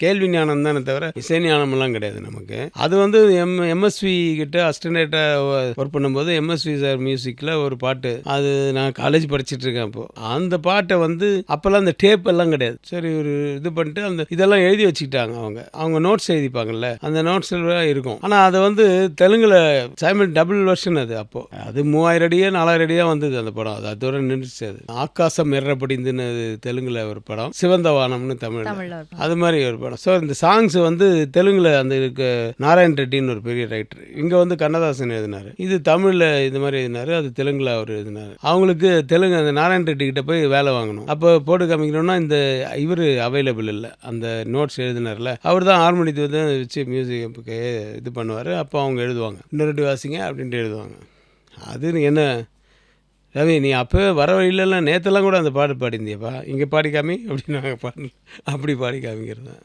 கேள்வி ஞானம் தானே தவிர இசை ஞானமெல்லாம் கிடையாது நமக்கு. அது வந்து எம்எஸ்வி கிட்ட அசிஸ்டன்டேட்டாக ஒர்க் பண்ணும்போது எம்எஸ்வி சார் மியூசிக்கில் ஒரு பாட்டு, அது நான் காலேஜ் படிச்சுட்டு இருக்கேன் அப்போது. அந்த பாட்டை வந்து அப்போல்லாம் அந்த டேப் எல்லாம் கிடையாது. சரி ஒரு இது பண்ணிட்டு அந்த இதெல்லாம் எழுதி வச்சுக்கிட்டாங்க. அவங்க நோட்ஸ் எழுதிப்பாங்கல்ல, அந்த நோட்ஸ் இருக்கும். ஆனால் அதை வந்து தெலுங்குல சைமன் டபுள் வெர்ஷன் அது. அப்போ அது 3000 அடியே 4000 அடியாக வந்தது அந்த படம். அது அதோட நின்றுச்சு. அது ஆகாசம் எர்ரப்படிந்துன்னு தெலுங்குல ஒரு படம், சிவந்த வானம்னு தமிழ், அது மாதிரி ஒரு படம். ஸோ இந்த சாங்ஸ் வந்து தெலுங்குல அந்த நாராயண் ரெட்டின்னு ஒரு பெரிய ரைட்டர், இங்கே வந்து கண்ணதாசன் எழுதினார். இது தமிழில் இது மாதிரி எழுதினார், அது தெலுங்குல அவர் எழுதினார். அவங்களுக்கு தெலுங்கு அந்த நாராயண் ரெட்டி கிட்ட போய் வேலை வாங்கணும். அப்போ போட்டு காமிக்கணும்னா இந்த இவர் அவைலபிள் இல்லை, அந்த நோட்ஸ் எழுதினார்ல, அவர் தான் ஹார்மோனியத்தை வந்து வச்சு மியூசிக் இது பண்ணுவார். அப்போ அவங்க எழுதுவாங்க, இன்னொரு வாசிங்க அப்படின்ட்டு எழுதுவாங்க. அது என்ன ரவி, நீ அப்போ வர வழியிலலாம் நேற்றெல்லாம் கூட அந்த பாட்டு பாடிந்தியப்பா, இங்கே பாடி காமி அப்படின்னு நாங்கள் அப்படி பாடி காமிக்கிறது தான்.